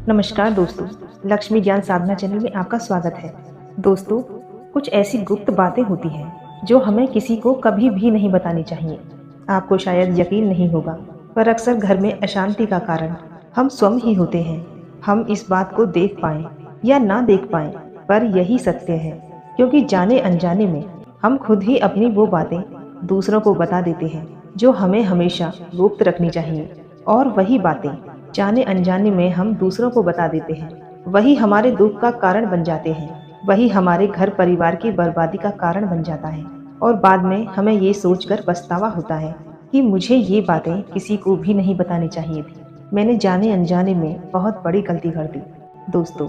नमस्कार दोस्तों, लक्ष्मी ज्ञान साधना चैनल में आपका स्वागत है। दोस्तों, कुछ ऐसी गुप्त बातें होती हैं जो हमें किसी को कभी भी नहीं बतानी चाहिए। आपको शायद यकीन नहीं होगा, पर अक्सर घर में अशांति का कारण हम स्वयं ही होते हैं। हम इस बात को देख पाएं या ना देख पाएं, पर यही सत्य है, क्योंकि जाने अनजाने में हम खुद ही अपनी वो बातें दूसरों को बता देते हैं जो हमें हमेशा गुप्त रखनी चाहिए। और वही बातें जाने अनजाने में हम दूसरों को बता देते हैं, वही हमारे दुख का कारण बन जाते हैं, वही हमारे घर परिवार की बर्बादी का कारण बन जाता है। और बाद में हमें ये सोचकर पछतावा होता है कि मुझे ये बातें किसी को भी नहीं बतानी चाहिए थी। मैंने जाने अनजाने में बहुत बड़ी गलती कर दी। दोस्तों,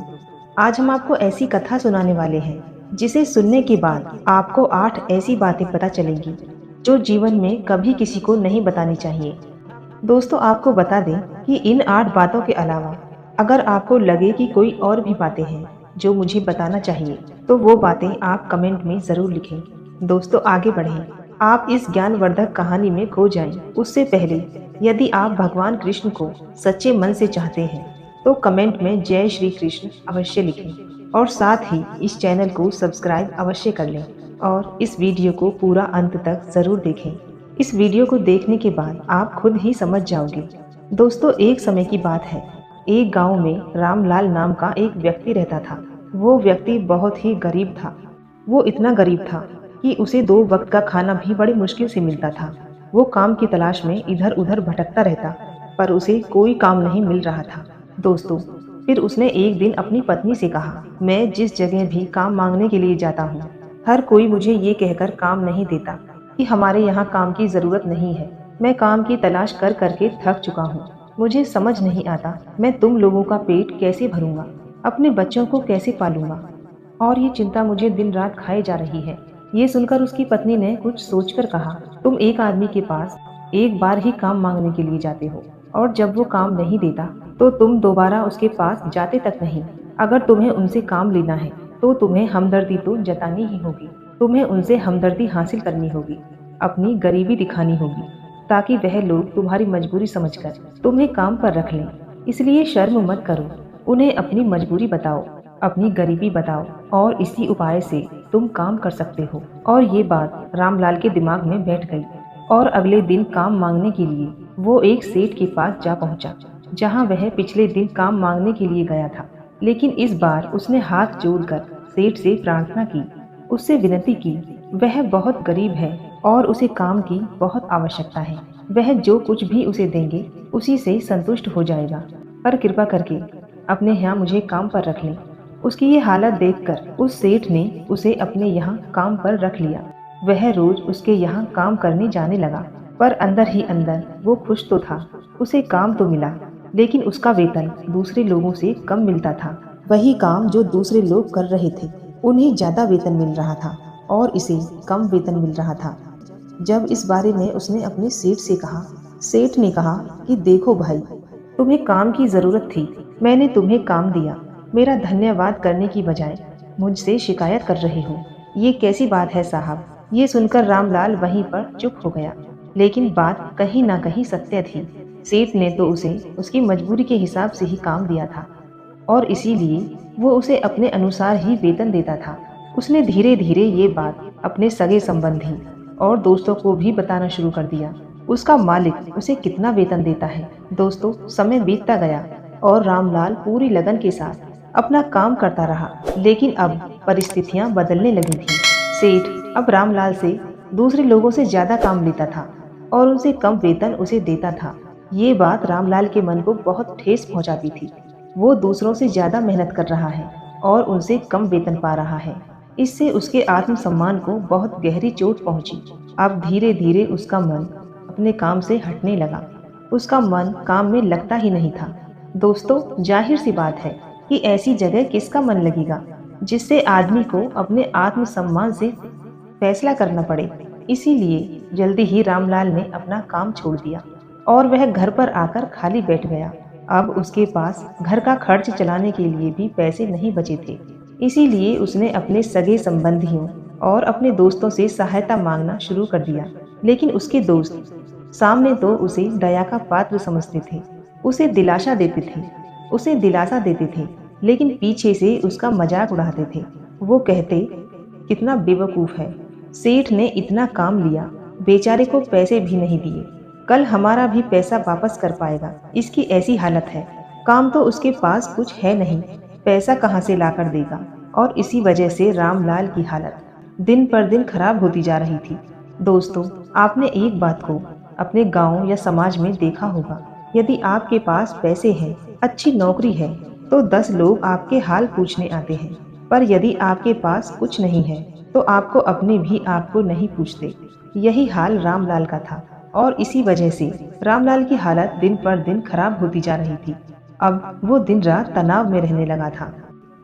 आज हम आपको ऐसी कथा सुनाने वाले हैं जिसे सुनने के बाद आपको 8 ऐसी बातें पता चलेंगी जो जीवन में कभी किसी को नहीं बतानी चाहिए। दोस्तों, आपको बता दें कि इन 8 बातों के अलावा अगर आपको लगे कि कोई और भी बातें हैं जो मुझे बताना चाहिए, तो वो बातें आप कमेंट में ज़रूर लिखें। दोस्तों, आगे बढ़ें। आप इस ज्ञानवर्धक कहानी में खो जाएं। उससे पहले यदि आप भगवान कृष्ण को सच्चे मन से चाहते हैं, तो कमेंट में जय श्री कृष्ण अवश्य लिखें और साथ ही इस चैनल को सब्सक्राइब अवश्य कर लें और इस वीडियो को पूरा अंत तक ज़रूर देखें। इस वीडियो को देखने के बाद आप खुद ही समझ जाओगे। दोस्तों, एक समय की बात है। एक गांव में रामलाल नाम का एक व्यक्ति रहता था। वो व्यक्ति बहुत ही गरीब था। वो इतना गरीब था कि उसे 2 वक्त का खाना भी बड़ी मुश्किल से मिलता था। वो काम की तलाश में इधर उधर भटकता रहता, पर उसे कोई काम नहीं मिल रहा था। दोस्तों, फिर उसने एक दिन अपनी पत्नी से कहा, मैं जिस जगह भी काम मांगने के लिए जाता हूँ, हर कोई मुझे ये कहकर काम नहीं देता कि हमारे यहाँ काम की ज़रूरत नहीं है। मैं काम की तलाश कर करके थक चुका हूँ। मुझे समझ नहीं आता मैं तुम लोगों का पेट कैसे भरूंगा, अपने बच्चों को कैसे पालूंगा, और ये चिंता मुझे दिन रात खाए जा रही है। ये सुनकर उसकी पत्नी ने कुछ सोचकर कहा, तुम एक आदमी के पास एक बार ही काम मांगने के लिए जाते हो, और जब वो काम नहीं देता तो तुम दोबारा उसके पास जाते तक नहीं। अगर तुम्हें उनसे काम लेना है तो तुम्हें हमदर्दी तो जतानी ही होगी। तुम्हें उनसे हमदर्दी हासिल करनी होगी, अपनी गरीबी दिखानी होगी, ताकि वह लोग तुम्हारी मजबूरी समझकर तुम्हें काम पर रख लें। इसलिए शर्म मत करो, उन्हें अपनी मजबूरी बताओ, अपनी गरीबी बताओ, और इसी उपाय से तुम काम कर सकते हो। और ये बात रामलाल के दिमाग में बैठ गई और अगले दिन काम मांगने के लिए वो एक सेठ के पास जा पहुंचा, जहां वह पिछले दिन काम मांगने के लिए गया था। लेकिन इस बार उसने हाथ जोड़कर सेठ से प्रार्थना की, उससे विनती की। वह बहुत गरीब है और उसे काम की बहुत आवश्यकता है। वह जो कुछ भी उसे देंगे उसी से संतुष्ट हो जाएगा, पर कृपा करके अपने यहाँ मुझे काम पर रख लें। उसकी ये हालत देखकर उस सेठ ने उसे अपने यहाँ काम पर रख लिया। वह रोज उसके यहाँ काम करने जाने लगा, पर अंदर ही अंदर वो खुश तो था। उसे काम तो मिला, लेकिन उसका वेतन दूसरे लोगों से कम मिलता था। वही काम जो दूसरे लोग कर रहे थे, उन्हें ज्यादा वेतन मिल रहा था और इसे कम वेतन मिल रहा था। जब इस बारे में उसने अपने सेठ से कहा, सेठ ने कहा कि देखो भाई, तुम्हें काम की जरूरत थी, मैंने तुम्हें काम दिया। मेरा धन्यवाद करने की बजाय मुझसे शिकायत कर रहे हो, ये कैसी बात है साहब। ये सुनकर रामलाल वहीं पर चुप हो गया, लेकिन बात कहीं ना कहीं सत्य थी। सेठ ने तो उसे उसकी मजबूरी के हिसाब से ही काम दिया था और इसीलिए वो उसे अपने अनुसार ही वेतन देता था। उसने धीरे धीरे ये बात अपने सगे संबंधी और दोस्तों को भी बताना शुरू कर दिया। उसका मालिक उसे कितना वेतन देता है। दोस्तों, समय बीतता गया और रामलाल पूरी लगन के साथ अपना काम करता रहा, लेकिन अब परिस्थितियां बदलने लगी थी। सेठ अब रामलाल से दूसरे लोगों से ज्यादा काम लेता था और उनसे कम वेतन उसे देता था। ये बात रामलाल के मन को बहुत ठेस पहुंचाती थी। वो दूसरों से ज्यादा मेहनत कर रहा है और उनसे कम वेतन पा रहा है। इससे उसके आत्मसम्मान को बहुत गहरी चोट पहुंची। अब धीरे धीरे उसका मन अपने काम से हटने लगा। उसका मन काम में लगता ही नहीं था। दोस्तों, जाहिर सी बात है कि ऐसी जगह किसका मन लगेगा जिससे आदमी को अपने आत्मसम्मान से फैसला करना पड़े। इसीलिए जल्दी ही रामलाल ने अपना काम छोड़ दिया और वह घर पर आकर खाली बैठ गया। अब उसके पास घर का खर्च चलाने के लिए भी पैसे नहीं बचे थे। इसीलिए उसने अपने सगे संबंधियों और अपने दोस्तों से सहायता मांगना शुरू कर दिया। लेकिन उसके दोस्त सामने तो उसे दया का पात्र समझते थे, उसे दिलासा देते थे उसे दिलासा देते थे, लेकिन पीछे से उसका मजाक उड़ाते थे। वो कहते, कितना बेवकूफ है, सेठ ने इतना काम लिया, बेचारे को पैसे भी नहीं दिए, कल हमारा भी पैसा वापस कर पाएगा, इसकी ऐसी हालत है, काम तो उसके पास कुछ है नहीं, पैसा कहाँ से ला कर देगा। और इसी वजह से रामलाल की हालत दिन पर दिन खराब होती जा रही थी। दोस्तों, आपने एक बात को अपने गांव या समाज में देखा होगा, यदि आपके पास पैसे हैं, अच्छी नौकरी है, तो 10 लोग आपके हाल पूछने आते हैं, पर यदि आपके पास कुछ नहीं है तो आपको अपने भी आपको नहीं पूछते। यही हाल रामलाल का था और इसी वजह से रामलाल की हालत दिन पर दिन खराब होती जा रही थी। अब वो दिन रात तनाव में रहने लगा था।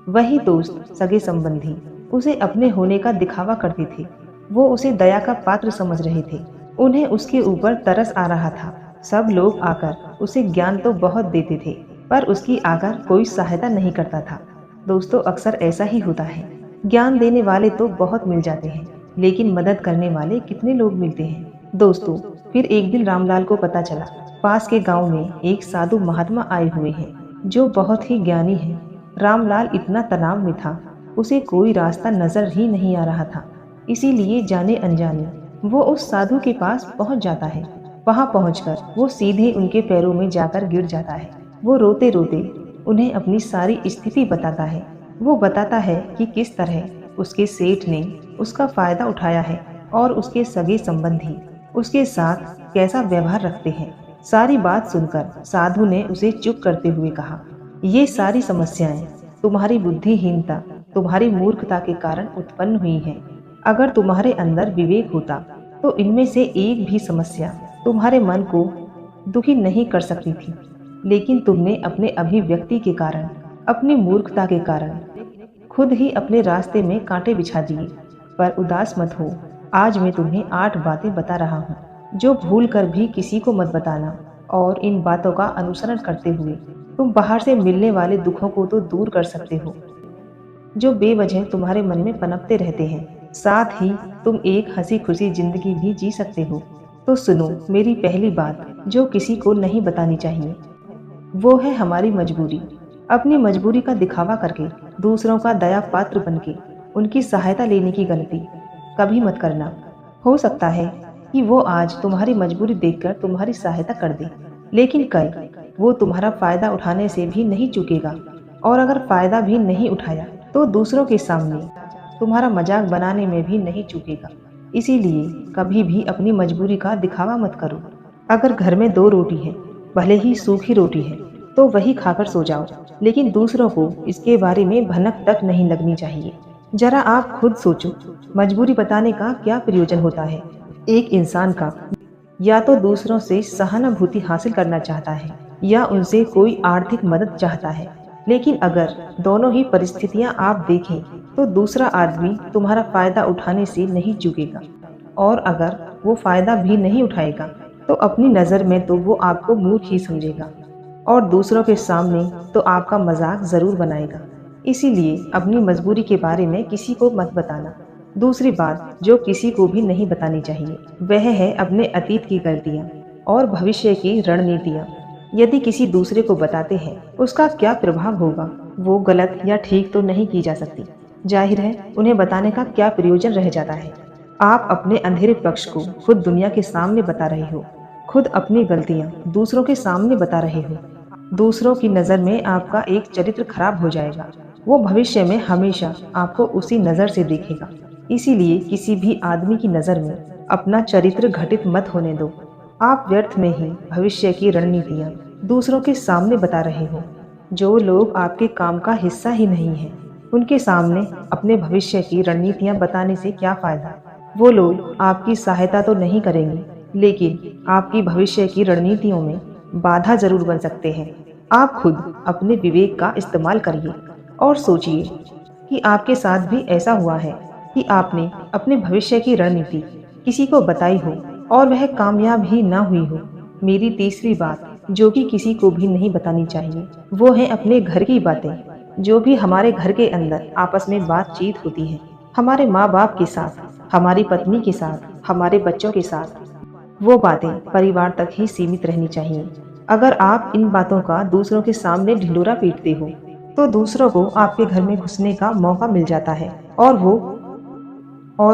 वही दोस्त, सगे संबंधी उसे अपने होने का दिखावा करते थे। वो उसे दया का पात्र समझ रहे थे। उन्हें उसके ऊपर तरस आ रहा था। सब लोग आकर उसे ज्ञान तो बहुत देते थे, पर उसकी आकर कोई सहायता नहीं करता था। दोस्तों, अक्सर ऐसा ही होता है। ज्ञान देने वाले तो बहुत मिल जाते हैं, लेकिन मदद करने वाले कितने लोग मिलते हैं। दोस्तों, फिर एक दिन रामलाल को पता चला, पास के गांव में एक साधु महात्मा आए हुए हैं, जो बहुत ही ज्ञानी हैं। रामलाल इतना तनाव में था, उसे कोई रास्ता नजर ही नहीं आ रहा था। इसीलिए जाने अनजाने वो उस साधु के पास पहुंच जाता है। वहां पहुंचकर वो सीधे उनके पैरों में जाकर गिर जाता है। वो रोते रोते उन्हें अपनी सारी स्थिति बताता है। वो बताता है कि किस तरह उसके सेठ ने उसका फायदा उठाया है और उसके सगे संबंधी उसके साथ कैसा व्यवहार रखते हैं। सारी बात सुनकर साधु ने उसे चुप करते हुए कहा, ये सारी समस्याएं तुम्हारी बुद्धिहीनता, तुम्हारी मूर्खता के कारण उत्पन्न हुई हैं। अगर तुम्हारे अंदर विवेक होता तो इनमें से एक भी समस्या तुम्हारे मन को दुखी नहीं कर सकती थी, लेकिन तुमने अपने अभिव्यक्ति के कारण, अपनी मूर्खता के कारण खुद ही अपने रास्ते में कांटे बिछा दिए। पर उदास मत हो, आज मैं तुम्हें 8 बातें बता रहा हूँ, जो भूल कर भी किसी को मत बताना। और इन बातों का अनुसरण करते हुए तुम बाहर से मिलने वाले दुखों को तो दूर कर सकते हो, जो बेवजह तुम्हारे मन में पनपते रहते हैं। साथ ही तुम एक हंसी खुशी जिंदगी भी जी सकते हो। तो सुनो मेरी पहली बात, जो किसी को नहीं बतानी चाहिए, वो है हमारी मजबूरी। अपनी मजबूरी का दिखावा करके दूसरों का दया पात्र बनके उनकी सहायता लेने की गलती कभी मत करना। हो सकता है कि वो आज तुम्हारी मजबूरी देखकर तुम्हारी सहायता कर दे, लेकिन कल वो तुम्हारा फायदा उठाने से भी नहीं चूकेगा, और अगर फायदा भी नहीं उठाया तो दूसरों के सामने तुम्हारा मजाक बनाने में भी नहीं चूकेगा। इसीलिए कभी भी अपनी मजबूरी का दिखावा मत करो। अगर घर में 2 रोटी है, भले ही सूखी रोटी है, तो वही खाकर सो जाओ, लेकिन दूसरों को इसके बारे में भनक तक नहीं लगनी चाहिए। जरा आप खुद सोचो, मजबूरी बताने का क्या प्रयोजन होता है। एक इंसान का या तो दूसरों से सहानुभूति हासिल करना चाहता है या उनसे कोई आर्थिक मदद चाहता है, लेकिन अगर दोनों ही परिस्थितियां आप देखें तो दूसरा आदमी तुम्हारा फायदा उठाने से नहीं चूकेगा, और अगर वो फायदा भी नहीं उठाएगा तो अपनी नज़र में तो वो आपको मूर्ख ही समझेगा, और दूसरों के सामने तो आपका मजाक ज़रूर बनाएगा। इसीलिए अपनी मजबूरी के बारे में किसी को मत बताना। दूसरी बात जो किसी को भी नहीं बतानी चाहिए, वह है अपने अतीत की गलतियाँ और भविष्य की रणनीतियाँ। यदि किसी दूसरे को बताते हैं, उसका क्या प्रभाव होगा, वो गलत या ठीक तो नहीं की जा सकती। जाहिर है उन्हें बताने का क्या प्रयोजन रह जाता है। आप अपने अंधेरे पक्ष को खुद दुनिया के सामने बता रहे हो, खुद अपनी गलतियाँ दूसरों के सामने बता रहे हो। दूसरों की नज़र में आपका एक चरित्र खराब हो जाएगा, वो भविष्य में हमेशा आपको उसी नज़र से देखेगा। इसीलिए किसी भी आदमी की नज़र में अपना चरित्र घटित मत होने दो। आप व्यर्थ में ही भविष्य की रणनीतियाँ दूसरों के सामने बता रहे हो। जो लोग आपके काम का हिस्सा ही नहीं है, उनके सामने अपने भविष्य की रणनीतियाँ बताने से क्या फ़ायदा। वो लोग आपकी सहायता तो नहीं करेंगे, लेकिन आपकी भविष्य की रणनीतियों में बाधा जरूर बन सकते हैं। आप खुद अपने विवेक का इस्तेमाल करिए और सोचिए कि आपके साथ भी ऐसा हुआ है कि आपने अपने भविष्य की रणनीति किसी को बताई हो और वह कामयाब ही ना हुई हो। मेरी तीसरी बात जो कि किसी को भी नहीं बतानी चाहिए, वो है अपने घर की बातें। जो भी हमारे घर के अंदर आपस में बातचीत होती है, हमारे माँ बाप के साथ, हमारी पत्नी के साथ, हमारे बच्चों के साथ, वो बातें परिवार तक ही सीमित रहनी चाहिए। अगर आप इन बातों का दूसरों के सामने ढिंढोरा पीटते हो तो दूसरों को आपके घर में घुसने का मौका मिल जाता है और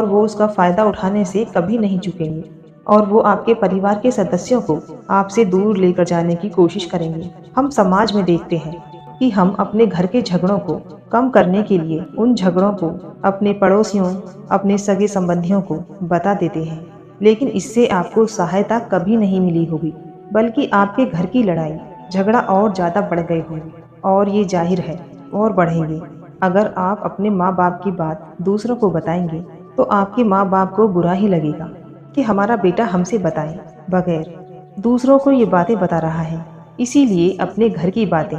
वो उसका फायदा उठाने से कभी नहीं चूकेंगे और वो आपके परिवार के सदस्यों को आपसे दूर लेकर जाने की कोशिश करेंगे। हम समाज में देखते हैं कि हम अपने घर के झगड़ों को कम करने के लिए उन झगड़ों को अपने पड़ोसियों, अपने सगे संबंधियों को बता देते हैं, लेकिन इससे आपको सहायता कभी नहीं मिली होगी, बल्कि आपके घर की लड़ाई झगड़ा और ज़्यादा बढ़ गए होंगे और ये जाहिर है और बढ़ेंगे। अगर आप अपने माँ बाप की बात दूसरों को बताएंगे तो आपके माँ बाप को बुरा ही लगेगा कि हमारा बेटा हमसे बताए बगैर दूसरों को ये बातें बता रहा है। इसीलिए अपने घर की बातें,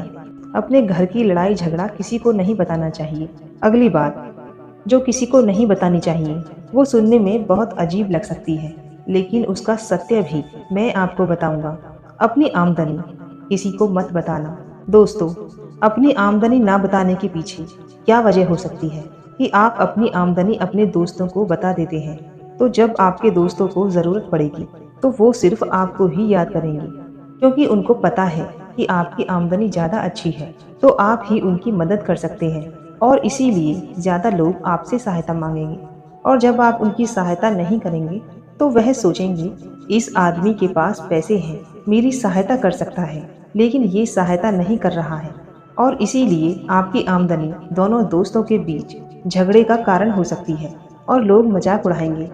अपने घर की लड़ाई झगड़ा किसी को नहीं बताना चाहिए। अगली बात जो किसी को नहीं बतानी चाहिए वो सुनने में बहुत अजीब लग सकती है, लेकिन उसका सत्य भी मैं आपको बताऊंगा। अपनी आमदनी किसी को मत बताना। दोस्तों, अपनी आमदनी ना बताने के पीछे क्या वजह हो सकती है कि आप अपनी आमदनी अपने दोस्तों को बता देते हैं, तो जब आपके दोस्तों को ज़रूरत पड़ेगी तो वो सिर्फ आपको ही याद करेंगे, क्योंकि उनको पता है कि आपकी आमदनी ज़्यादा अच्छी है तो आप ही उनकी मदद कर सकते हैं, और इसीलिए ज़्यादा लोग आपसे सहायता मांगेंगे। और जब आप उनकी सहायता नहीं करेंगे तो वह सोचेंगे इस आदमी के पास पैसे हैं, मेरी सहायता कर सकता है, लेकिन ये सहायता नहीं कर रहा है, और इसीलिए आपकी आमदनी दोनों दोस्तों के बीच झगड़े का कारण हो सकती है और लोग मजाक उड़ाएंगे।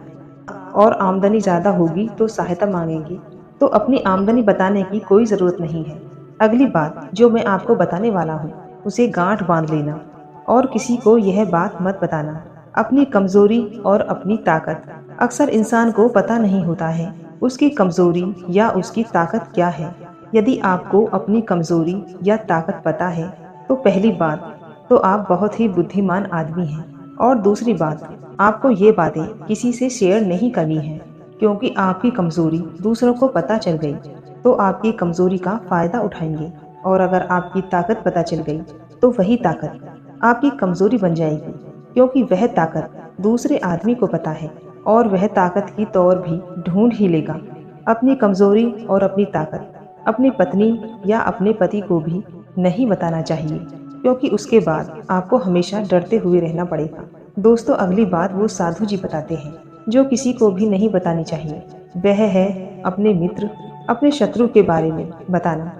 और आमदनी ज़्यादा होगी तो सहायता मांगेंगे, तो अपनी आमदनी बताने की कोई ज़रूरत नहीं है। अगली बात जो मैं आपको बताने वाला हूँ उसे गांठ बांध लेना और किसी को यह बात मत बताना। अपनी कमज़ोरी और अपनी ताकत अक्सर इंसान को पता नहीं होता है उसकी कमज़ोरी या उसकी ताकत क्या है। यदि आपको अपनी कमज़ोरी या ताकत पता है तो पहली बात तो आप बहुत ही बुद्धिमान आदमी हैं, और दूसरी बात आपको ये बातें किसी से शेयर नहीं करनी है, क्योंकि आपकी कमज़ोरी दूसरों को पता चल गई तो आपकी कमज़ोरी का फ़ायदा उठाएंगे, और अगर आपकी ताकत पता चल गई तो वही ताकत आपकी कमज़ोरी बन जाएगी, क्योंकि वह ताकत दूसरे आदमी को पता है और वह ताकत की तौर भी ढूंढ ही लेगा। अपनी कमज़ोरी और अपनी ताकत अपनी पत्नी या अपने पति को भी नहीं बताना चाहिए, क्योंकि उसके बाद आपको हमेशा डरते हुए रहना पड़ेगा। दोस्तों, अगली बात वो साधु जी बताते हैं जो किसी को भी नहीं बतानी चाहिए, वह है अपने मित्र, अपने शत्रु के बारे में बताना।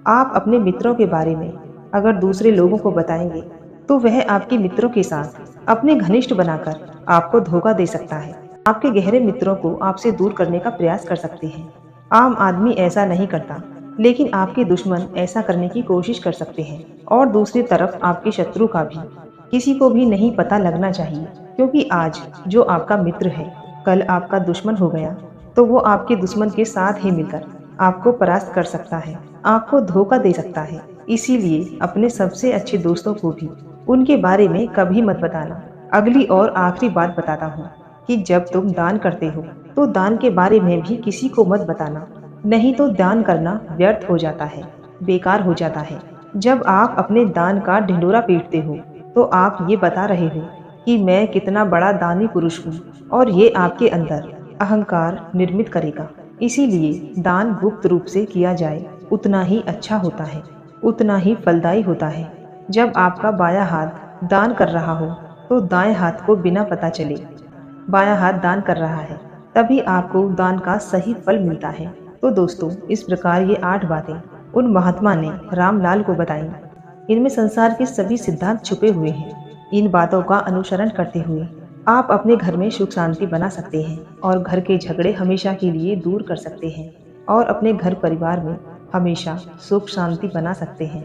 आप अपने मित्रों के बारे में अगर दूसरे लोगों को बताएंगे तो वह आपके मित्रों के साथ अपने घनिष्ठ बनाकर आपको धोखा दे सकता है। आपके गहरे मित्रों को आपसे दूर करने का प्रयास कर सकते हैं। आम आदमी ऐसा नहीं करता, लेकिन आपके दुश्मन ऐसा करने की कोशिश कर सकते हैं। और दूसरी तरफ आपके शत्रु का भी किसी को भी नहीं पता लगना चाहिए, क्योंकि आज जो आपका मित्र है कल आपका दुश्मन हो गया तो वो आपके दुश्मन के साथ ही मिलकर आपको परास्त कर सकता है, आपको धोखा दे सकता है। इसीलिए अपने सबसे अच्छे दोस्तों को भी उनके बारे में कभी मत बताना। अगली और आखिरी बात बताता हूँ कि जब तुम दान करते हो तो दान के बारे में भी किसी को मत बताना, नहीं तो दान करना व्यर्थ हो जाता है, बेकार हो जाता है। जब आप अपने दान का ढिंढोरा पीटते हो तो आप ये बता रहे हो कि मैं कितना बड़ा दानी पुरुष हूँ, और ये आपके अंदर अहंकार निर्मित करेगा। इसीलिए दान गुप्त रूप से किया जाए उतना ही अच्छा होता है, उतना ही फलदायी होता है। जब आपका बायां हाथ दान कर रहा हो तो दाएं हाथ को बिना पता चले बायां हाथ दान कर रहा है, तभी आपको दान का सही फल मिलता है। तो दोस्तों, इस प्रकार ये 8 बातें उन महात्मा ने रामलाल को बताई। इनमें संसार के सभी सिद्धांत छुपे हुए हैं। इन बातों का अनुसरण करते हुए आप अपने घर में सुख शांति बना सकते हैं और घर के झगड़े हमेशा के लिए दूर कर सकते हैं और अपने घर परिवार में हमेशा सुख शांति बना सकते हैं।